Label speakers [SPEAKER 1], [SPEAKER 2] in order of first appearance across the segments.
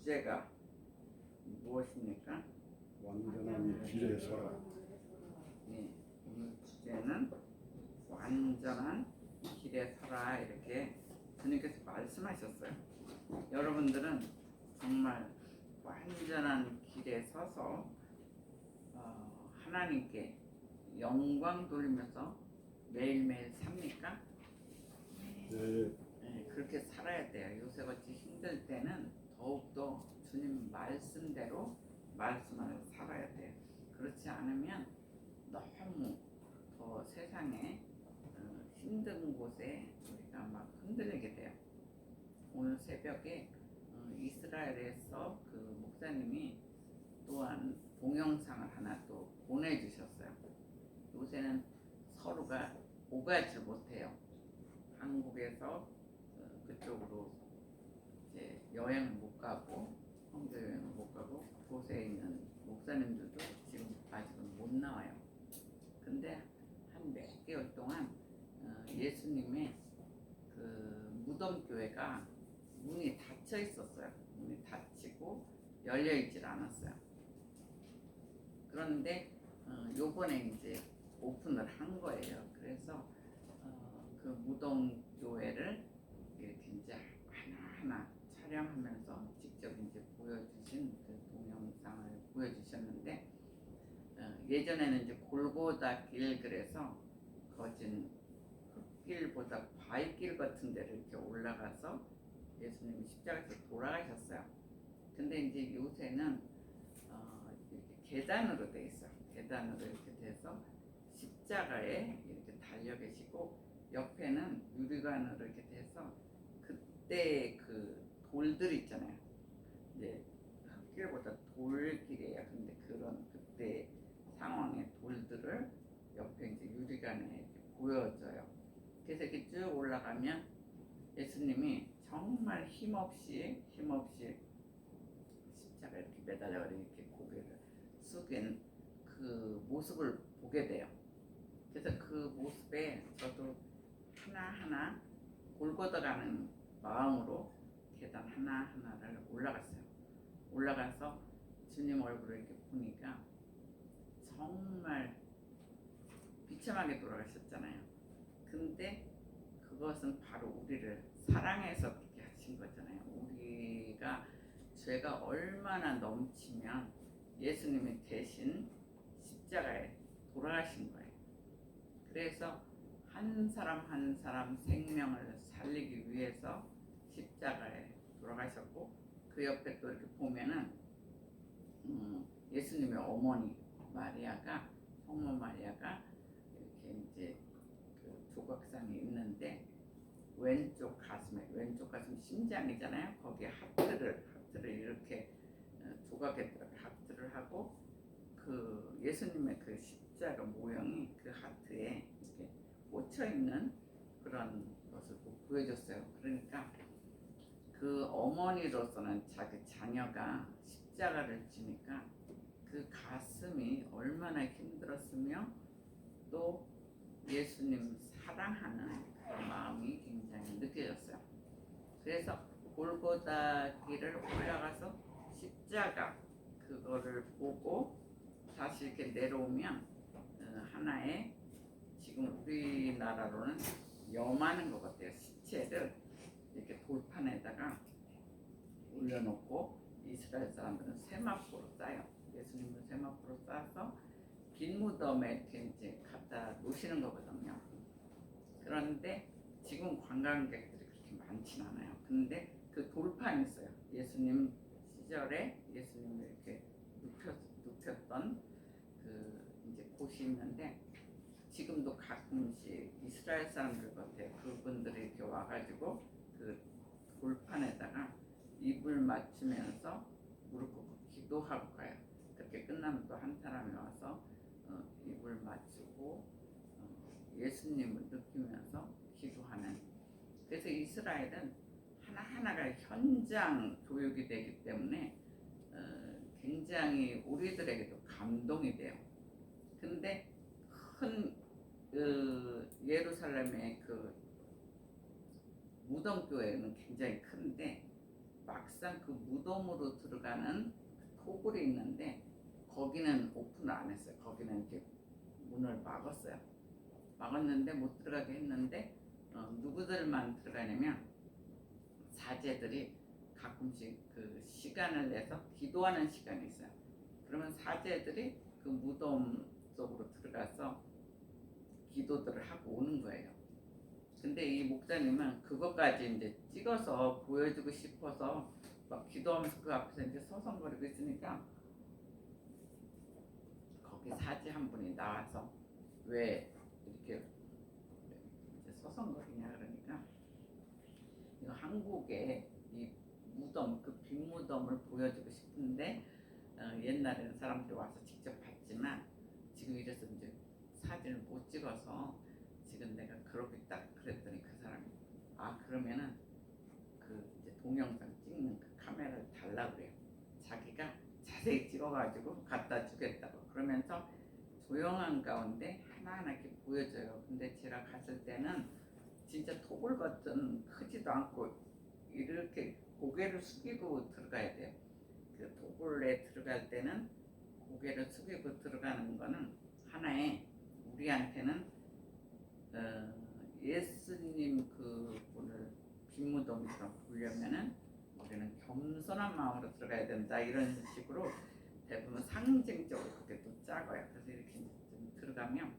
[SPEAKER 1] 주제가 무엇입니까?
[SPEAKER 2] 완전한 길에 서라.
[SPEAKER 1] 네, 오늘 주제는 완전한 길에 서라 이렇게 주님께서 말씀하셨어요. 여러분들은 정말 완전한 길에 서서 하나님께 영광 돌리면서 매일매일 삽니까?
[SPEAKER 2] 네.
[SPEAKER 1] 네, 그렇게 살아야 돼요. 요새같이 힘들 때는 더욱더 주님 말씀대로 말씀을 살아야 돼요. 그렇지 않으면 너무 더 세상에 힘든 곳에 우리가 막 흔들리게 돼요. 오늘 새벽에 이스라엘에서 그 목사님이 또한 동영상을 하나 또 보내주셨어요. 요새는 서로가 오가지 못해요. 한국에서 그쪽으로 이제 여행을 못 가고 선교 여행을 못 가고 곳에 있는 목사님들도 지금 아직은 못 나와요. 근데 한 몇 개월 동안 예수님의 그 무덤 교회가 문이 닫혀 있었어요. 문이 닫히고 열려 있질 않았어요. 그런데 요번에 이제 오픈을 한 거예요. 그래서 그 무덤 교회를 이렇게 이제 하나하나 촬영하면서 직접 이제 보여주신 그 동영상을 보여주셨는데 예전에는 이제 골고다 길 그래서 거진 흙길보다 바위길 같은 데를 이렇게 올라가서 예수님이 십자가에서 돌아가셨어요. 근데 이제 요새는 이렇게 계단으로 돼 있어요. 계단으로 이렇게 돼서 십자가에 이렇게 달려 계시고 옆에는 유리관으로 이렇게 돼서 그때 그 돌들 있잖아요. 이제 흙길보다 돌길이에요. 근데 그런 그때 상황의 돌들을 옆에 이제 유리관에 이렇게 보여져요. 그래서 이렇게 쭉 올라가면 예수님이 정말 힘없이 십자가 이렇게 매달려 이렇게 고개를 숙인 그 모습을 보게 돼요. 그래서 그 모습에 저도 하나하나 골고다 가는 마음으로 계단 하나하나를 올라갔어요. 올라가서 주님 얼굴을 이렇게 보니까 정말 비참하게 돌아가셨잖아요. 근데 그것은 바로 우리를 사랑해서 그렇게 하신 거잖아요. 우리가 죄가 얼마나 넘치면 예수님이 대신 십자가에 돌아가신 거예요. 그래서 한 사람 한 사람 생명을 살리기 위해서 십자가에 돌아가셨고 그 옆에 또 이렇게 보면은 예수님의 어머니 마리아가 성모 마리아가 이렇게 이제 그 조각상이 있는데 왼쪽 가슴 심장이잖아요. 거기에 하트를 이렇게 조각에다가 하트를 하고 그 예수님의 그 십자가 모형이 그 하트에 이렇게 꽂혀 있는 그런 것을 보여줬어요. 그러니까 그 어머니로서는 자기 자녀가 십자가를 지니까 그 가슴이 얼마나 힘들었으며 또 예수님 사랑하는 그 마음이 굉장히 느껴졌어요. 그래서 골고다 길을 올라가서 십자가 그거를 보고 다시 이렇게 내려오면 하나의 지금 우리나라로는 염하는 것 같아요. 시체를 이렇게 돌판에다가 올려놓고 이스라엘 사람들은 세마포로 싸요. 예수님을 세마포로 싸서 빈 무덤에 이렇게 이제 갖다 놓으시는 거거든요. 그런데 지금 관광객들이 그렇게 많진 않아요. 근데 그 돌판이 있어요. 예수님 시절에 예수님을 이렇게 눕혔던 그 이제 곳이 있는데 지금도 가끔씩 이스라엘 사람들 같아요. 그분들이 이렇게 와가지고 그 돌판에다가 입을 맞추면서 무릎 꿇고 기도하고 가요. 그렇게 끝나면 또 한 사람이 와서 입을 맞추고 예수님을 느끼면서 기도하는. 그래서 이스라엘은 하나하나가 현장 교육이 되기 때문에 굉장히 우리들에게도 감동이 돼요. 근데 큰 예루살렘의 그 무덤교회는 굉장히 큰데 막상 그 무덤으로 들어가는 토굴이 있는데 거기는 오픈을 안 했어요. 거기는 이렇게 문을 막았어요. 막았는데 못 들어가게 했는데 누구들만 들어가냐면 사제들이 가끔씩 그 시간을 내서 기도하는 시간이 있어요. 그러면 사제들이 그 무덤 속으로 들어가서 기도들을 하고 오는 거예요. 근데 이 목사님은 그것까지 이제 찍어서 보여주고 싶어서 막 기도하면서 그 앞에서 이제 서성거리고 있으니까 거기 사제 한 분이 나와서 왜 이렇게 이제 서성거리냐 그러니까 이거 한국의 이 무덤 그 빈무덤을 보여주고 싶은데 옛날에는 사람들이 와서 직접 봤지만 지금 이래서 이제 사진을 못 찍어서 지금 내가 그렇게 딱 그랬더니 그 사람이 그러면은 그 이제 동영상 찍는 그 카메라를 달라 그래요. 자기가 자세히 찍어가지고 갖다 주겠다고 그러면서 조용한 가운데 하나하나 이렇게 보여줘요. 근데 제가 갔을 때는 진짜 토굴 같은 크지도 않고 이렇게 고개를 숙이고 들어가야 돼요. 그 토굴에 들어갈 때는 고개를 숙이고 들어가는 거는 하나의 우리한테는 예수님 그분을 빈무덤처럼 보려면은 우리는 겸손한 마음으로 들어가야 된다 이런 식으로 대부분 상징적으로 그렇게 또 짜고요. 그래서 이렇게 좀 들어가면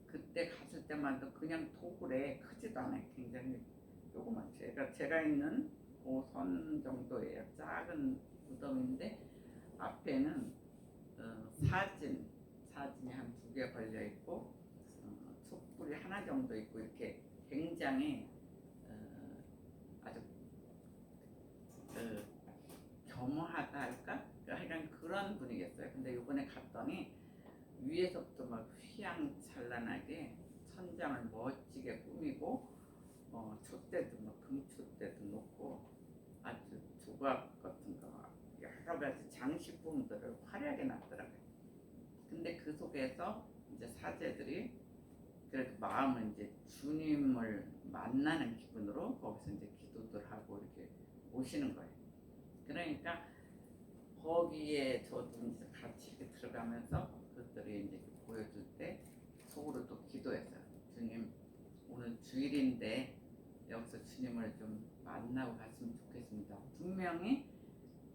[SPEAKER 1] 그때 갔을 때마다 그냥 토굴에 크지도 않아요. 굉장히 조그만 제가 있는 그 선 정도예요. 작은 무덤인데 앞에는 사진이 한 2개 걸려 있고 촛불이 하나 정도 있고 이렇게 굉장히 아주 겸허하다 할까? 하여간 그런 분위기였어요. 근데 이번에 갔더니 위에서부터 막 휘황찬란하게 천장을 멋지게 꾸미고 촛대도 막 금촛대도 놓고 아주 조각 같은 거 여러 가지 장식품들을 화려하게 놨더라고요. 근데 그 속에서 이제 사제들이 그래도 마음은 이제 주님을 만나는 기분으로 거기서 이제 기도들 하고 이렇게 오시는 거예요. 그러니까 거기에 저도 이제 같이 이렇게 들어가면서 그들이 이제 보여줄 때 속으로 또 기도했어요. 주님, 오늘 주일인데 여기서 주님을 좀 만나고 갔으면 좋겠습니다. 분명히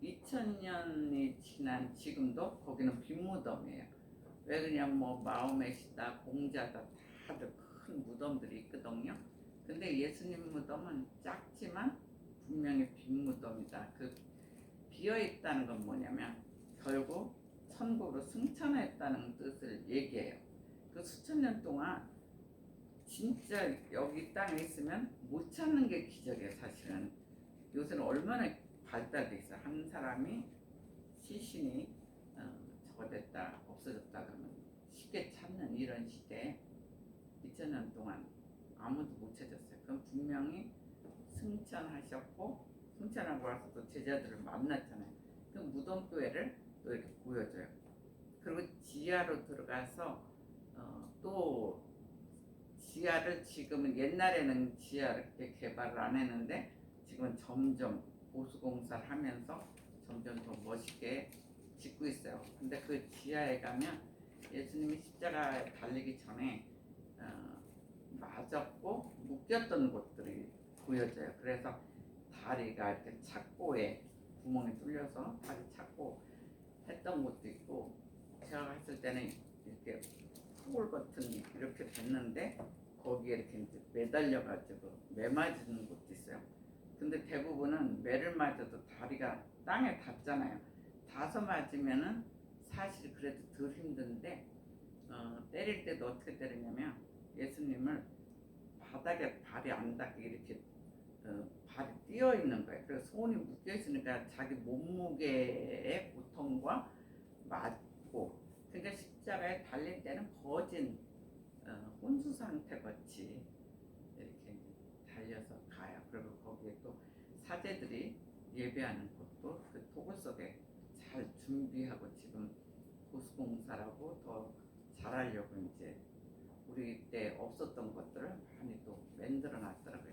[SPEAKER 1] 2000년이 지난 지금도 거기는 빈무덤이에요. 왜 그냥 뭐 마음의 시다, 공자다 다들 큰 무덤들이 있거든요. 근데 예수님 무덤은 작지만 분명히 빈무덤이다. 그 비어 있다는 건 뭐냐면 결국 천국으로 승천했다는 뜻을 얘기해요. 그 수천 년 동안 진짜 여기 땅에 있으면 못 찾는 게 기적이에요. 사실은 요새는 얼마나 발달돼 있어. 한 사람이 시신이 저거 됐다 없어졌다 그러면 쉽게 찾는 이런 시대에 2000년 동안 아무도 못 찾았어요. 그럼 분명히 승천하셨고 승천하고 와서 또 제자들을 만났잖아요. 그 무덤교회를 또 이렇게 보여줘요. 그리고 지하로 들어가서 또 지하를 지금은 옛날에는 지하를 이렇게 개발을 안 했는데 지금은 점점 보수공사를 하면서 점점 더 멋있게 짓고 있어요. 근데 그 지하에 가면 예수님이 십자가에 달리기 전에 맞았고 묶였던 곳들이 보여져요. 그래서 다리가 이렇게 착고에 구멍이 뚫려서 다리 착고 했던 곳도 있고 제가 갔을 때는 이렇게 토굴 같은 이렇게 됐는데 거기에 이렇게 이제 매달려가지고 매 맞는 곳도 있어요. 근데 대부분은 매를 맞아도 다리가 땅에 닿잖아요. 닿아서 맞으면은 사실 그래도 덜 힘든데 때릴 때도 어떻게 때리냐면 예수님을 바닥에 발이 안 닿게 이렇게 발이 띄어 있는 거예요. 그래서 손이 묶여 있으니까 자기 몸무게의 고통과 맞고 그러니까 십자가에 달릴 때는 거진 혼수 상태 같이 이렇게 달려서 가요. 그리고 거기에 또 사제들이 예배하는 곳도 그 토굴 속에 잘 준비하고 지금 보수공사라고 더 잘하려고 이제 우리 때 없었던 것들을 많이 또 만들어 놨더라고요.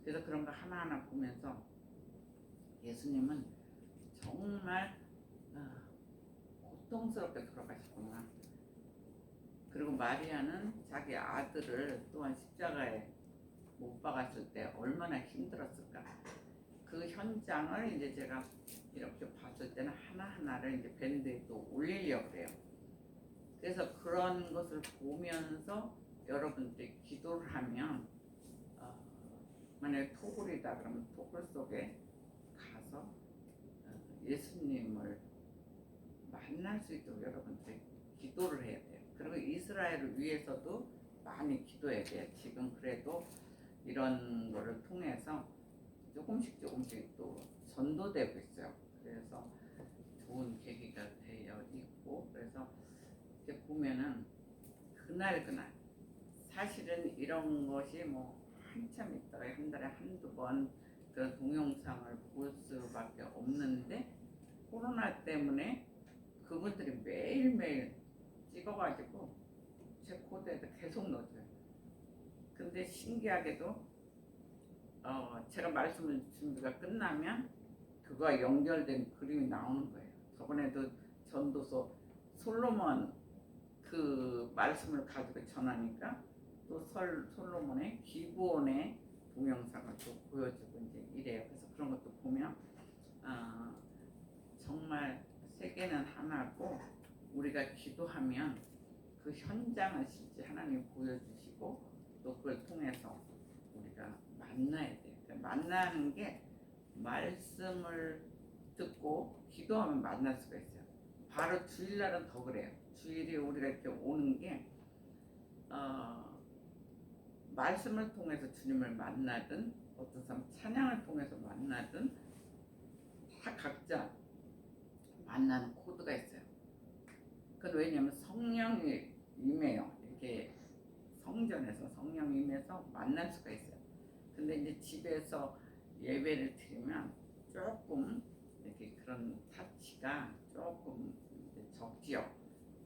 [SPEAKER 1] 그래서 그런 거 하나하나 보면서 예수님은 정말 고통스럽게 돌아가셨구나. 그리고 마리아는 자기 아들을 또한 십자가에 못 박았을 때 얼마나 힘들었을까. 그 현장을 이제 제가 이렇게 봤을 때는 하나하나를 이제 밴드에 또 올리려고 해요. 그래서 그런 것을 보면서 여러분들이 기도를 하면 만약에 토굴이다 그러면 토굴 속에 가서 예수님을 만날 수 있도록 여러분들이 기도를 해야 돼요. 그리고 이스라엘을 위해서도 많이 기도해야 돼요. 지금 그래도 이런 거를 통해서 조금씩 또 전도되고 있어요. 그래서 좋은 계기가 되어 있고, 그래서 이렇게 보면은 그날 사실은 이런 것이 뭐 한참 있다가 한 달에 한두 번 그런 동영상을 볼 수밖에 없는데, 코로나 때문에 그분들이 매일매일 찍어가지고 제 코드에다 계속 넣어줘요. 근데 신기하게도 제가 말씀을 준비가 끝나면 그거와 연결된 그림이 나오는 거예요. 저번에도 전도서 솔로몬 그 말씀을 가지고 전하니까 또 솔로몬의 기브온의 동영상을 또 보여주고 이제 이래요. 그래서 그런 것도 보면 정말 세계는 하나고 우리가 기도하면 그 현장을 실제 하나님 보여주시고 또 그걸 통해서 우리가 만나야 돼요. 그러니까 만나는 게 말씀을 듣고 기도하면 만날 수가 있어요. 바로 주일날은 더 그래요. 주일이 우리가 이렇게 오는 게 말씀을 통해서 주님을 만나든 어떤 사람 찬양을 통해서 만나든 다 각자 만나는 코드가 있어요. 그건 왜냐하면 성령이 임해요. 이렇게 성전에서 성령이 임해서 만날 수가 있어요. 근데 이제 집에서 예배를 드리면 조금 이렇게 그런 타치가 조금 적지요.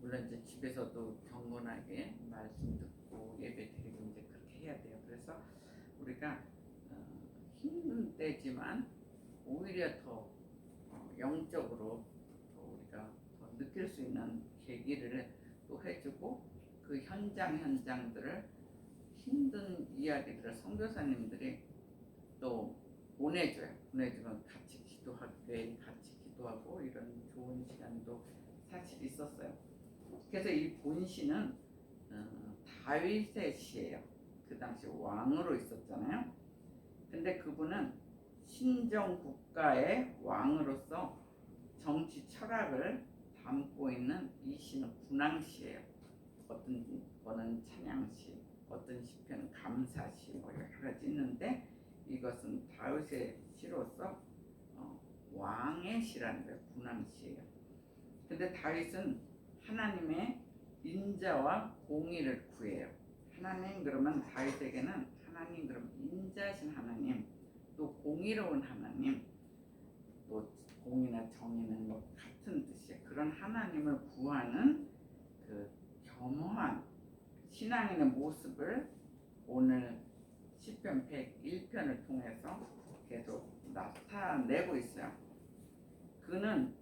[SPEAKER 1] 물론 이제 집에서도 경건하게 말씀 듣고 예배 드리고 이제 그렇게 해야 돼요. 그래서 우리가 힘든 때지만 오히려 더 영적으로 더 우리가 더 느낄 수 있는 계기를 또 해주고, 그 현장들을 힘든 이야기들을 선교사님들이 또 보내주면 같이 기도하고 이런 좋은 시간도 사실 있었어요. 그래서 이 본시는 다윗의 시예요. 그 당시 왕으로 있었잖아요. 근데 그분은 신정 국가의 왕으로서 정치 철학을 담고 있는 이 시는 군왕시예요. 어떤 거는 찬양시, 어떤 시편은 감사시, 뭐 여러 가지 있는데 이것은 다윗의 시로서 왕의 시라는 거예요. 군왕시예요. 근데 다윗은 하나님의 인자와 공의를 구해요. 하나님 그러면 다윗에게는 하나님 그러면 인자신 하나님, 또 공의로운 하나님, 또 공의나 정의는 뭐 같은 뜻이에요. 그런 하나님을 구하는 그 겸허한 신앙인의 모습을 오늘 시편 101편을 통해서 계속 나타내고 있어요. 그는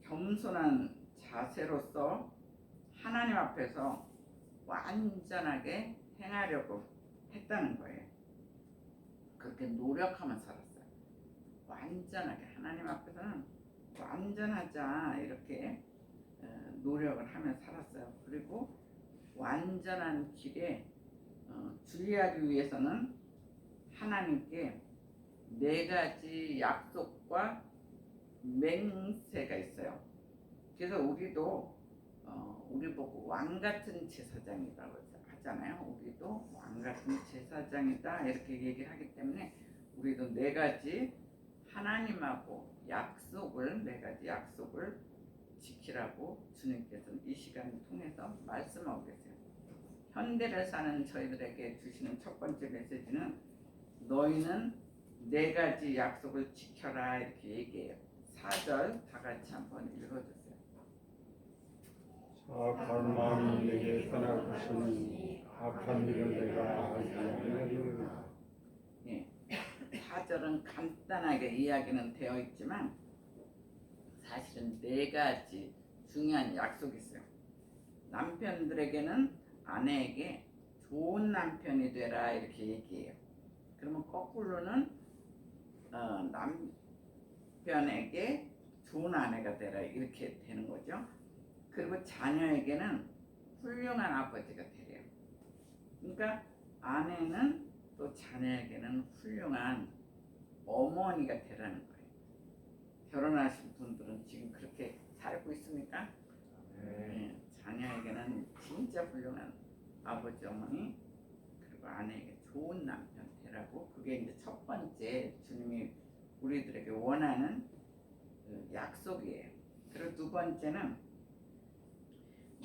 [SPEAKER 1] 겸손한 자세로서 하나님 앞에서 완전하게 행하려고 했다는 거예요. 그렇게 노력하면 살았어요. 완전하게 하나님 앞에서는 완전하자 이렇게 노력을 하며 살았어요. 그리고 완전한 길에 주의하기 위해서는 하나님께 4가지 약속과 맹세가 있어요. 그래서 우리도 우리 보고 왕 같은 제사장이라고 하잖아요. 우리도 왕 같은 제사장이다 이렇게 얘기를 하기 때문에 우리도 4가지 하나님하고 4가지 약속을 지키라고 주님께서는 이 시간을 통해서 말씀하고 계세요. 현대를 사는 저희들에게 주시는 첫 번째 메시지는 너희는 4가지 약속을 지켜라 이렇게 얘기해요. 4절 다 같이 한번 읽어주세요.
[SPEAKER 2] 악한 마음이 내게 떠나가시니 악한 일을 내가 하지 아니하리라.
[SPEAKER 1] 예, 4절은 간단하게 이야기는 되어 있지만 사실은 4가지 중요한 약속이 있어요. 남편들에게는 아내에게 좋은 남편이 되라 이렇게 얘기해요. 그러면 거꾸로는 남편에게 좋은 아내가 되라 이렇게 되는 거죠. 그리고 자녀에게는 훌륭한 아버지가 되래요. 그러니까 아내는 또 자녀에게는 훌륭한 어머니가 되라는 거예요. 결혼하신 분들은 지금 그렇게 살고 있습니까? 네. 자녀에게는 진짜 훌륭한 아버지 어머니 그리고 아내에게 좋은 남편 되라고 그게 이제 첫 번째 주님이 우리들에게 원하는 그 약속이에요. 그리고 두 번째는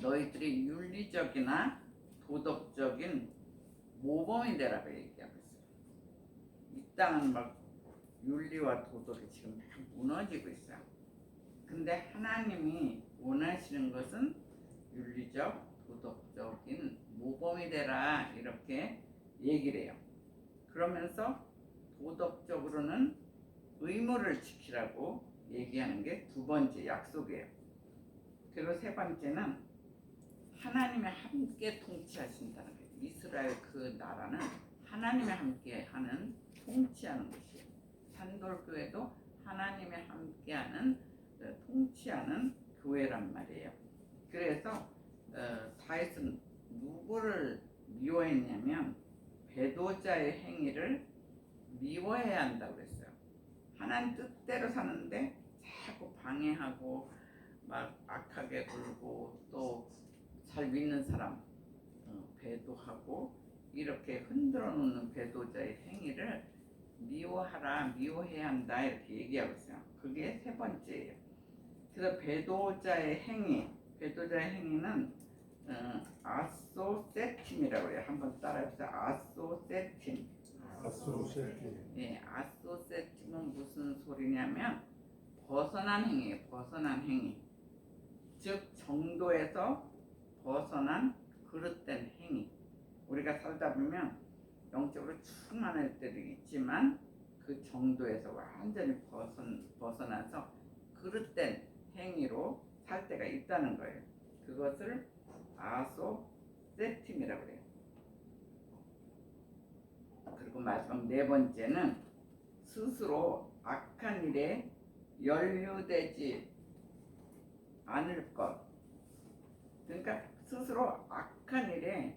[SPEAKER 1] 너희들이 윤리적이나 도덕적인 모범이 되라고 얘기하고 있어요. 이 땅은 막 윤리와 도덕이 지금 막 무너지고 있어요. 근데 하나님이 원하시는 것은 윤리적, 도덕적인 모범이 되라 이렇게 얘기를 해요. 그러면서 도덕적으로는 의무를 지키라고 얘기하는 게 두 번째 약속이에요. 그리고 세 번째는 하나님이 함께 통치하신다는 거예요. 이스라엘 그 나라는 하나님이 함께 하는 통치하는 것이에요. 산돌교회도 하나님이 함께하는 통치하는 교회란 말이에요. 그래서 다윗은 누구를 미워했냐면 배도자의 행위를 미워해야 한다고 그랬어요. 하나님 뜻대로 사는데 자꾸 방해하고 막 악하게 굴고 또 잘 믿는 사람 배도하고 이렇게 흔들어 놓는 배도자의 행위를 미워해야 한다 이렇게 얘기하고 있어요. 그게 세 번째예요. 그래서 배도자의 행위는 아소세팀이라고 해요. 한번 따라해보세요. 아소세팀. 예, 아소세팀은 무슨 소리냐면 벗어난 행위예요. 벗어난 행위. 즉 정도에서 벗어난 그릇된 행위. 우리가 살다 보면 영적으로 충만할 때도 있지만 그 정도에서 완전히 벗어나서 그릇된 행위로 살 때가 있다는 거예요. 그것을 아소세팀이라고 해요. 그리고 마지막 네 번째는 스스로 악한 일에 연루되지 않을 것. 그러니까 스스로 악한 일에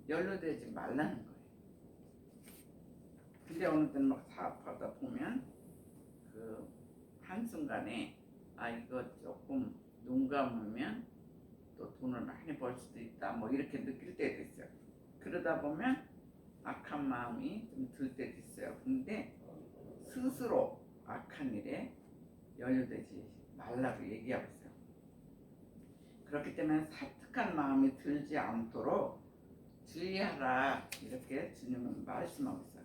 [SPEAKER 1] 연루되지 말라는 거예요. 근데 어느 때는 막 사업하다 보면 그 한순간에 이거 조금 눈 감으면 또 돈을 많이 벌 수도 있다 뭐 이렇게 느낄 때도 있어요. 그러다 보면 악한 마음이 좀 들 때도 있어요. 근데 스스로 악한 일에 연루되지 말라고 얘기하고 있어요. 그렇기 때문에 사특한 마음이 들지 않도록 주의하라 이렇게 주님은 말씀하고 있어요.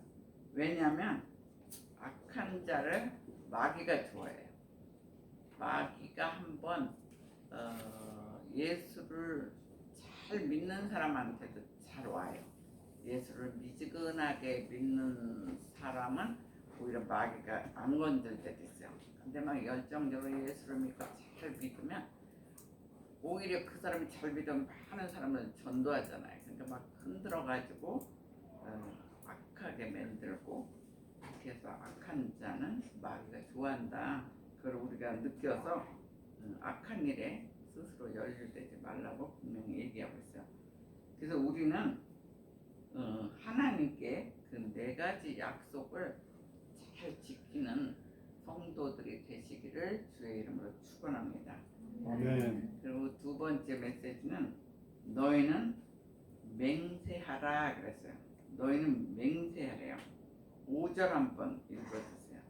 [SPEAKER 1] 왜냐하면 악한 자를 마귀가 좋아해요. 마귀가 한번 예수를 잘 믿는 사람한테도 잘 와요. 예수를 미지근하게 믿는 사람은 오히려 마귀가 안 건들 때도 있어요. 근데 막 열정적으로 예수를 믿고 잘 믿으면 오히려 그 사람이 잘 믿으면 많은 사람을 전도하잖아요. 그러니까 막 흔들어가지고 악하게 만들고 그렇게 해서 악한 자는 마귀가 좋아한다. 그걸 우리가 느껴서 악한 일에 스스로 연루되지 말라고 분명히 얘기하고 있어요. 그래서 우리는 하나님께 그 4가지 약속을 잘 지키는 성도들이 되시기를 주의 이름으로 축원합니다.
[SPEAKER 2] 아멘.
[SPEAKER 1] 그리고 두 번째 메시지는 너희는 맹세하라 그랬어요. 너희는 맹세하래요. 5절 한번 읽어주세요.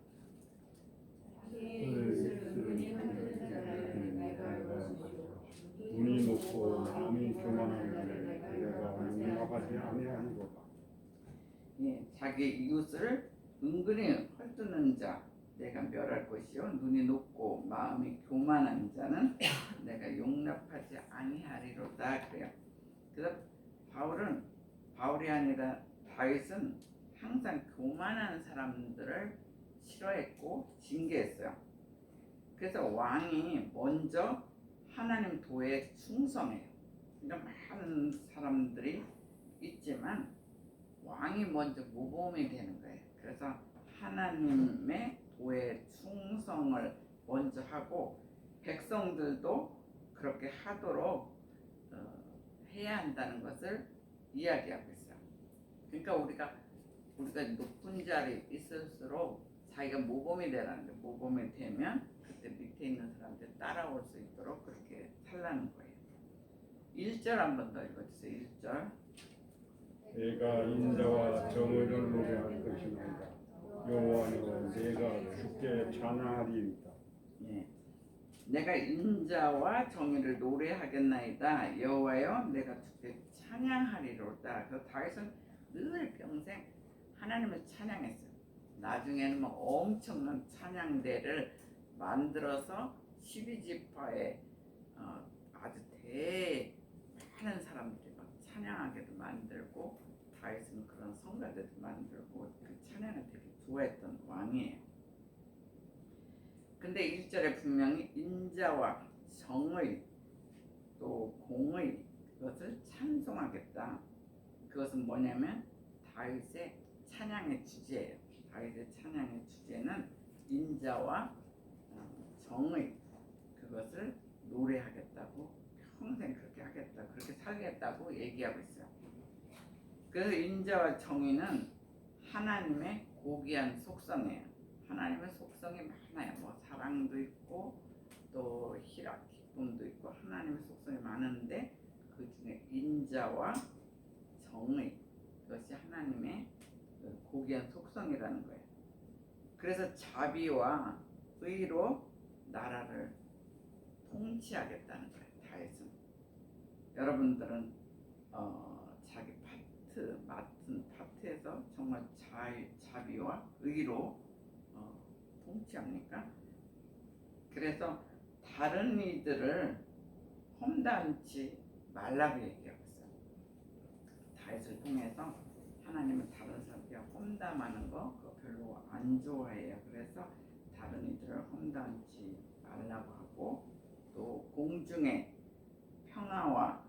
[SPEAKER 2] 눈이 높고 마음이 교만하는데 내가 용납하지 아니하는도다.
[SPEAKER 1] 예, 자기 이웃을 은근히 헐뜯는 자 내가 멸할 것이요 눈이 높고 마음이 교만한 자는 내가 용납하지 아니하리로다 그래요. 그래서 바울이 아니라 다윗은 항상 교만한 사람들을 싫어했고 징계했어요. 그래서 왕이 먼저 하나님 도에 충성해요. 그러니까 많은 사람들이 있지만 왕이 먼저 모범이 되는 거예요. 그래서 하나님의 도에 충성을 먼저 하고 백성들도 그렇게 하도록 해야 한다는 것을 이야기하고 있어요. 그러니까 우리가 높은 자리에 있을수록 자기가 모범이 되라는 거예요. 모범이 되면 그때 밑에 있는 사람들 따라올 수 있도록 그렇게 살라는 거예요. 1절 한번 더 읽어주세요. 1절.
[SPEAKER 2] 내가 인자와 정의를 노래할 것이니이다. 여호와여 내가 주께 찬양하리이다.
[SPEAKER 1] 예. 내가 인자와 정의를 노래하겠나이다. 여호와여 내가 주께 찬양하리로다. 그 다윗은 늘 평생 하나님을 찬양했어요. 나중에는 뭐 엄청난 찬양대를 만들어서 12지파에 아주 많은 사람들이 막 찬양하게도 만들고 다윗은 그런 성가대도 만들고 그 찬양을 되게 좋아했던 왕이에요. 근데 1절에 분명히 인자와 정의 또 공의 그것을 찬송하겠다. 그것은 뭐냐면 다윗의 찬양의 주제예요. 다윗의 찬양의 주제는 인자와 정의 그것을 노래하겠다고 평생 그렇게 하겠다 그렇게 살겠다고 얘기하고 있어요. 그래서 인자와 정의는 하나님의 고귀한 속성이에요. 하나님의 속성이 많아요. 뭐 사랑도 있고 또 희락, 기쁨도 있고 하나님의 속성이 많은데 그 중에 인자와 정의 그것이 하나님의 고귀한 속성이라는 거예요. 그래서 자비와 의로 나라를 통치하겠다는 거예요. 다윗은. 여러분들은 자기 맡은 파트에서 정말 자비와 의로 통치합니까? 그래서 다른 이들을 험담치 말라고 얘기하고 있어요. 다윗을 통해서 하나님은 다른 사람들이 험담하는 거 그거 별로 안 좋아해요. 그래서 다른 이들을 험담치 말라고 하고 또 공중에 평화와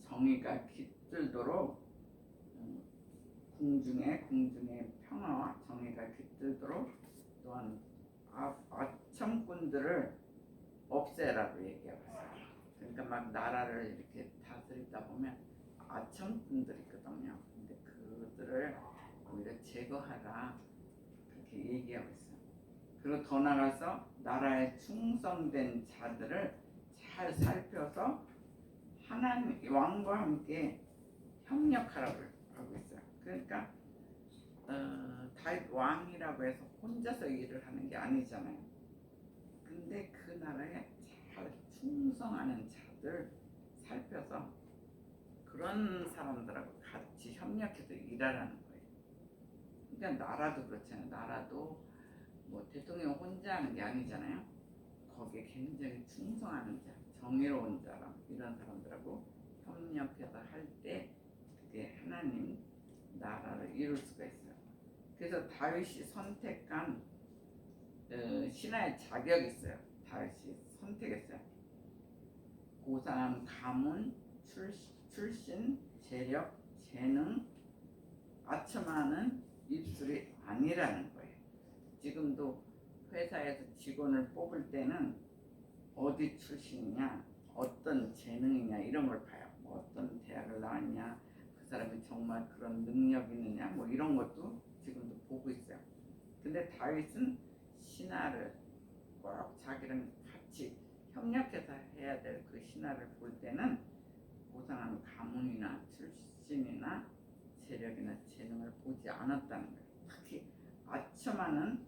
[SPEAKER 1] 정의가 깃들도록 궁중에 평화와 정의가 깃들도록 또한 아첨꾼들을 없애라고 얘기하고 있어요. 그러니까 막 나라를 이렇게 다스리다 보면 아첨꾼들이 있거든요. 근데 그들을 오히려 제거하라 그렇게 얘기하고 있어요. 그리고 더 나가서 나라에 충성된 자들을 잘 살펴서 하나님 왕과 함께 협력하라고 하고 있어요. 그러니까 다윗 왕이라고 해서 혼자서 일을 하는 게 아니잖아요. 근데 그 나라에 잘 충성하는 자들 살펴서 그런 사람들하고 같이 협력해서 일하라는 거예요. 그러니까 나라도 그렇잖아요. 나라도 뭐 대통령 혼자 하는 게 아니잖아요. 거기에 굉장히 충성하는 자, 정의로운 사람 이런 사람들하고 협력해서 할 때 그게 하나님 나라를 이룰 수가 있어요. 그래서 다윗이 선택한 신하의 자격이 있어요. 다윗이 선택했어요. 고상한 가문, 출신, 재력, 재능, 아첨하는 입술이 아니라는 거예요. 지금도 회사에서 직원을 뽑을 때는 어디 출신이냐, 어떤 재능이냐 이런 걸 봐요. 뭐 어떤 대학을 나왔냐, 그 사람이 정말 그런 능력이 있느냐, 뭐 이런 것도 지금도 보고 있어요. 근데 다윗은 신하를 꼭 자기랑 같이 협력해서 해야 될 그 신하를 볼 때는 고상한 가문이나 출신이나 재력이나 재능을 보지 않았다는 거예요. 특히 아첨하는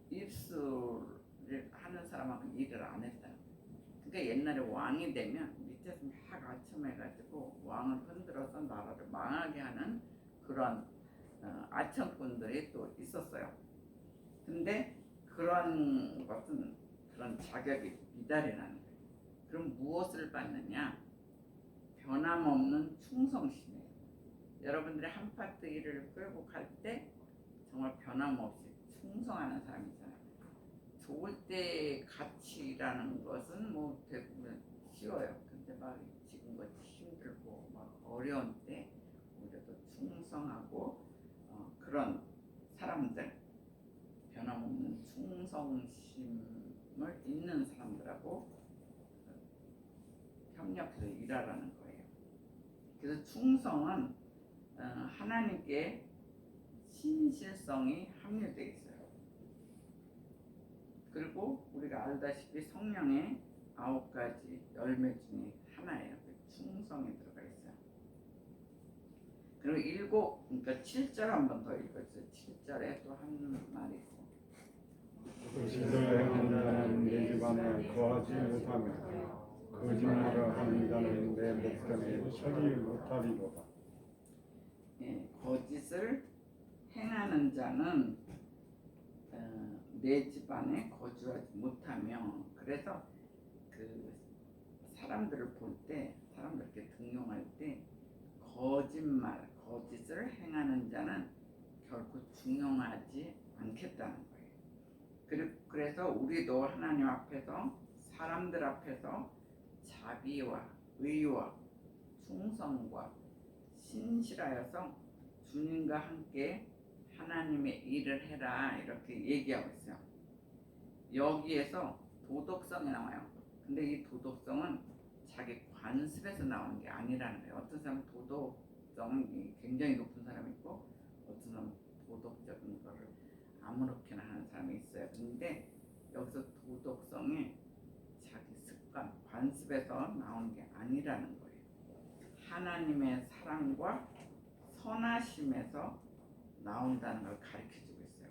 [SPEAKER 1] 입술을 하는 사람하고 일을 안 했다는 거예요. 그러니까 옛날에 왕이 되면 밑에서 막 아첨해가지고 왕을 흔들어서 나라를 망하게 하는 그런 아첨꾼들이 또 있었어요. 근데 그런 것은 그런 자격이 미달이라는 거예요. 그럼 무엇을 받느냐? 변함없는 충성심이에요. 여러분들이 한 파트 일을 끌고 갈 때 정말 변함없이 충성하는 사람이잖아요. 좋을 때 가치라는 것은 뭐 대부분 쉬워요. 근데 막 지금 같이 힘들고 막 어려운 때 오히려 더 충성하고 그런 사람들, 변함없는 충성심을 있는 사람들하고 협력해서 일하라는 거예요. 그래서 충성은 하나님께 신실성이 함유되어 있어요. 그리고 우리가 알다시피 성령의 9가지 열매 중에 하나예요. 충성이 들어가 있어요. 그리고 그러니까 7절 한 번 더 읽어주세요. 7절에 또 한 말이 있어.
[SPEAKER 2] 거짓을 행하는 자는 내 집안에 거하지 못하며 거짓말을 하는 자는 내 목전에 서지 못하리로다.
[SPEAKER 1] 예, 거짓을 행하는 자는 내 집안에 거주하지 못하며, 그래서 그 사람들을 볼 때, 사람들께 등용할 때 거짓을 행하는 자는 결코 중용하지 않겠다는 거예요. 그래서 우리도 하나님 앞에서, 사람들 앞에서 자비와 의와 충성과 신실하여서 주님과 함께 하나님의 일을 해라, 이렇게 얘기하고 있어요. 여기에서 도덕성이 나와요. 근데 이 도덕성은 자기 관습에서 나오는 게 아니라는 거예요. 어떤 사람은 도덕성이 굉장히 높은 사람이 있고, 어떤 사람은 도덕적인 거를 아무렇게나 하는 사람이 있어요. 근데 여기서 도덕성이 자기 습관, 관습에서 나오는 게 아니라는 거예요. 하나님의 사랑과 선하심에서 나온다는 걸 가르쳐주고 있어요.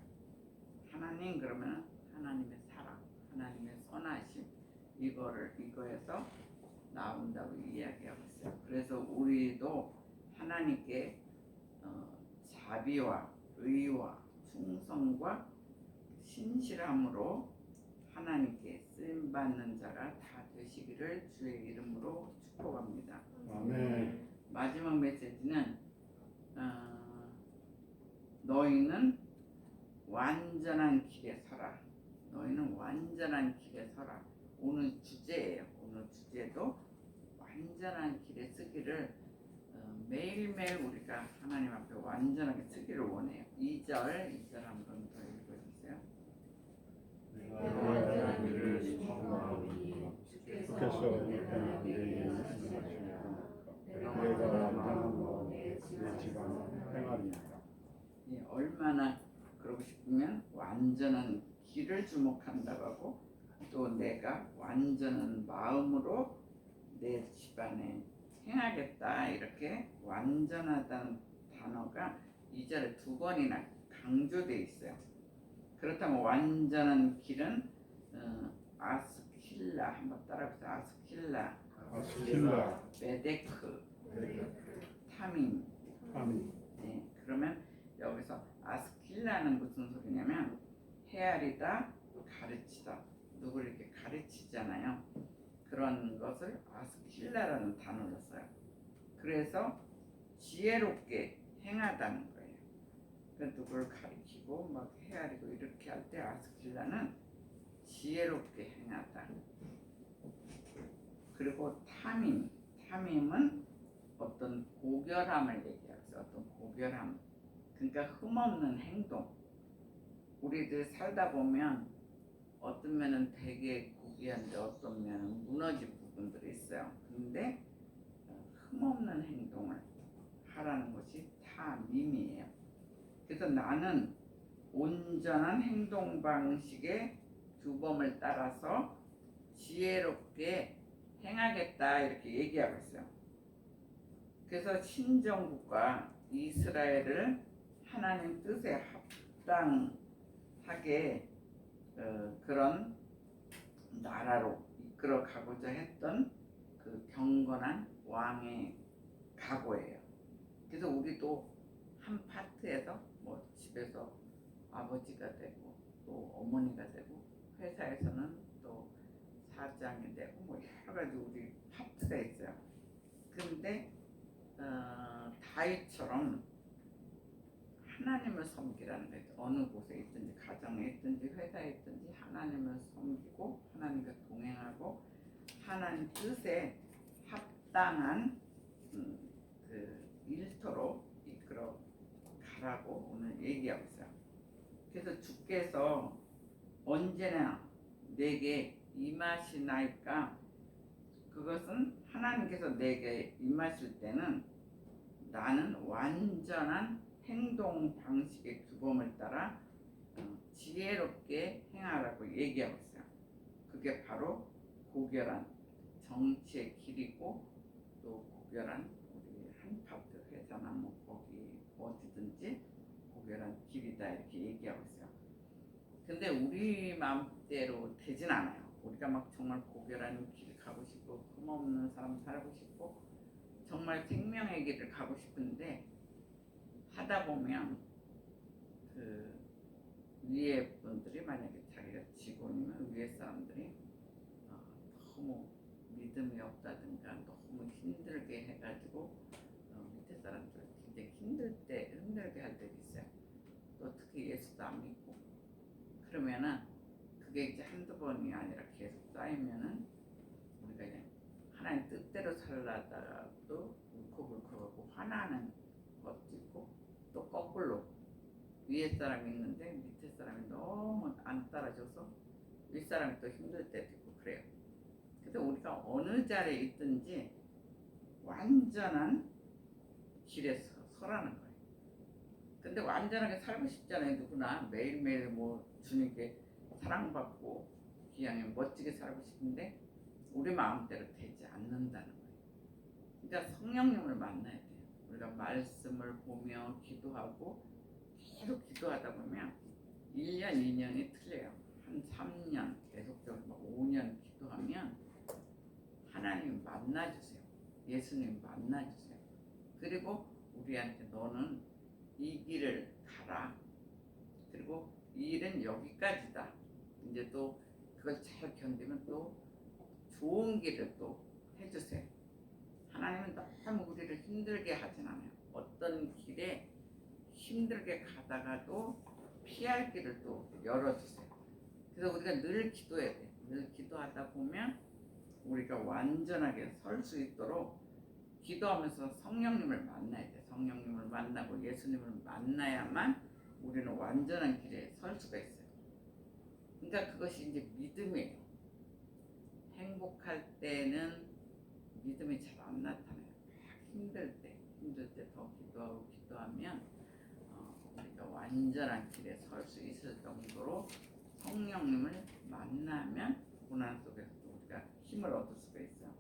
[SPEAKER 1] 하나님 그러면 하나님의 사랑, 하나님의 선하심, 이거에서 나온다고 이야기하고 있어요. 그래서 우리도 하나님께 자비와 의와 충성과 신실함으로 하나님께 쓰임받는 자가 다 되시기를 주의 이름으로 축복합니다.
[SPEAKER 2] 아멘.
[SPEAKER 1] 마지막 메시지는 너희는 완전한 길에 서라. 너희는 완전한 길에 서라. 오늘 주제예요. 오늘 주제도 완전한 길에 서기를 매일매일 우리가 하나님 앞에 완전하게 서기를 원해요. 2절 한번 더 읽어주세요.
[SPEAKER 2] 완전한 길을 선포하노니 주께서 형편한 내게 말씀하시며 내가 완전한 마음에 내 집안을 행하리이다.
[SPEAKER 1] 예, 얼마나 그러고 싶으면 완전한 길을 주목한다고 하고, 또 내가 완전한 마음으로 내 집안에 행하겠다, 이렇게 완전하다는 단어가 2절에 2번이나 강조되어 있어요. 그렇다면 완전한 길은 아스킬라, 한번 따라해보세요. 아스킬라, 메데크, 타민. 네, 그러면 여기서 아스킬라는 무슨 소리냐면 헤아리다, 가르치다, 누구를 이렇게 가르치잖아요. 그런 것을 아스킬라라는 단어를 써요. 그래서 지혜롭게 행하다는 거예요. 그러니까 누구를 가르치고 막 헤아리고 이렇게 할 때 아스킬라는 지혜롭게 행하다. 그리고 탐임은 어떤 고결함을 얘기하죠. 어떤 고결함. 그러니까 흠없는 행동. 우리들 살다 보면 어떤 면은 되게 고귀한데 어떤 면은 무너진 부분들이 있어요. 근데 흠없는 행동을 하라는 것이 탐임이에요. 그래서 나는 온전한 행동 방식의 규범을 따라서 지혜롭게 행하겠다, 이렇게 얘기하고 있어요. 그래서 신정국과 이스라엘을 하나님 뜻에 합당하게 그런 나라로 이끌어 가고자 했던 그 경건한 왕의 각오예요. 그래서 우리도 한 파트에서 뭐 집에서 아버지가 되고 또 어머니가 되고 회사에서는 또 사장이 되고 뭐 여러 가지 우리 파트가 있어요. 근데 다윗처럼 하나님을 섬기라는 거예요. 어느 곳에 있든지 가정에 있든지 회사에 있든지 하나님을 섬기고 하나님과 동행하고 하나님 뜻에 합당한 그 일터로 이끌어 가라고 오늘 얘기하고 있어요. 그래서 주께서 언제나 내게 임하시나이까 그것은 하나님께서 내게 임하실 때는 나는 완전한 행동 방식의 규범을 따라 지혜롭게 행하라고 얘기하고 있어요. 그게 바로 고결한 정치의 길이고 또 고결한 우리 한파트 회사나 뭐 거기 어디든지 고결한 길이다 이렇게 얘기하고 있어요. 근데 우리 마음대로 되진 않아요. 우리가 막 정말 고결한 길 가고 싶고 흠없는 삶 살고 싶고 정말 생명의 길을 가고 싶은데 하다 보면 그 위에 분들이 만약에 자기가 직원이면 위에 사람들이 너무 믿음이 없다든가 너무 힘들게 해가지고 밑에 사람들 굉장히 힘들게 할 때도 있어요. 또 특히 예수도 안 믿고 그러면은 그게 이제 한두 번이 아니라 계속 쌓이면은 우리가 그냥 하나님 뜻대로 살라다가도 울컥울컥하고 화나는 것도 있고 또 거꾸로 위에 사람이 있는데 밑에 사람이 너무 안 따라줘서 윗사람이 또 힘들 때도 있고 그래요. 그래서 우리가 어느 자리에 있든지 완전한 길에 서라는 거예요. 근데 완전하게 살고 싶잖아요. 누구나 매일매일 뭐 주님께 사랑받고 기왕에 멋지게 살고 싶은데 우리 마음대로 되지 않는다는 거예요. 그러니까 성령님을 만나야 돼요. 우리가 말씀을 보며 기도하고 계속 기도하다 보면 1년, 2년이 틀려요. 한 3년 계속적으로 5년 기도하면 하나님 만나주세요. 예수님 만나주세요. 그리고 우리한테 너는 이 길을 가라. 그리고 이 일은 여기까지다. 이제 또 그걸 잘 견디면 또 좋은 길을 또 해주세요. 하나님은 너무 우리를 힘들게 하진 않아요. 어떤 길에 힘들게 가다가도 피할 길을 또 열어주세요. 그래서 우리가 늘 기도해야 돼요. 늘 기도하다 보면 우리가 완전하게 설 수 있도록 기도하면서 성령님을 만나야 돼. 성령님을 만나고 예수님을 만나야만 우리는 완전한 길에 설 수가 있어요. 그러니까 그것이 이제 믿음이에요. 행복할 때는 믿음이 잘 안 나타나요. 힘들 때 더 기도하고 기도하면 우리가 완전한 길에 설 수 있을 정도로 성령님을 만나면 고난 속에서도 우리가 힘을 얻을 수가 있어요.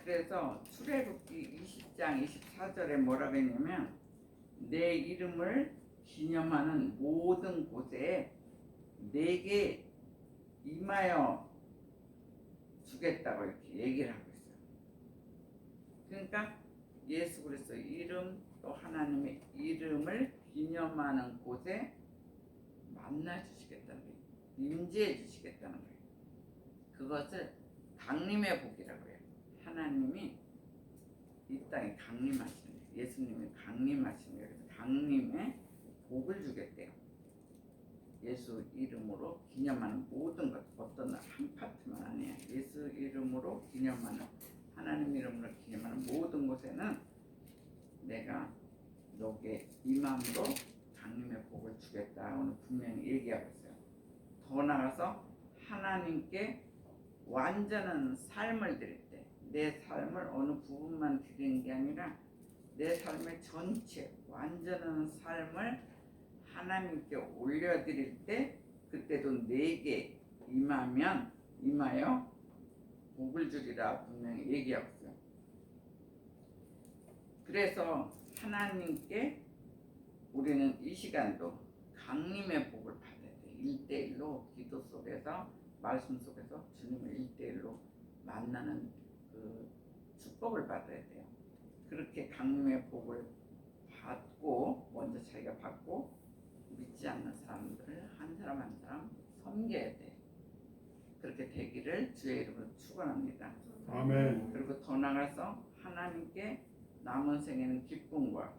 [SPEAKER 1] 그래서 출애굽기 20장 24절에 뭐라고 했냐면 내 이름을 기념하는 모든 곳에 내게 임하여 주겠다고 이렇게 얘기를 하고 있어요. 그러니까 예수 그리스도의 이름 또 하나님의 이름을 기념하는 곳에 만나 주시겠다는 거예요. 임재해 주시겠다는 거예요. 그것을 강림의 복이라고 해요. 하나님이 이 땅에 강림하시는 거예요. 예수님이 강림하시는 거예요. 그래서 강림의 복을 주겠대요. 예수 이름으로 기념하는 모든 것, 어떤 한 파트만 아니에요. 예수 이름으로 기념하는, 하나님 이름으로 기념하는 모든 곳에는 내가 너에게 임함으로 강림의 복을 주겠다. 오늘 분명히 얘기하고 있어요. 더 나아가서 하나님께 완전한 삶을 드릴 때, 내 삶을 어느 부분만 드리는 게 아니라 내 삶의 전체 완전한 삶을 하나님께 올려드릴 때 그때도 내게 임하여 복을 주리라 분명히 얘기하고 있어요. 그래서 하나님께 우리는 이 시간도 강림의 복을 받아야 돼요. 1대1로 기도 속에서 말씀 속에서 주님을 1대1로 만나는 그 축복을 받아야 돼요. 그렇게 강림의 복을 받고 먼저 자기가 받고 믿지 않는 사람들을 한 사람 한 사람 섬겨야 돼. 그렇게 되기를 주의 이름으로 축원합니다.
[SPEAKER 2] 아멘.
[SPEAKER 1] 그리고 더 나아가서 하나님께 남은 생에는 기쁨과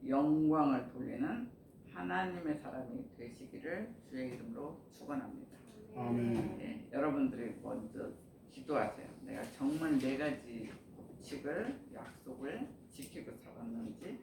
[SPEAKER 1] 영광을 돌리는 하나님의 사람이 되시기를 주의 이름으로 축원합니다.
[SPEAKER 2] 아멘.
[SPEAKER 1] 네, 여러분들이 먼저 기도하세요. 내가 정말 네 가지 법칙을 약속을 지키고 살았는지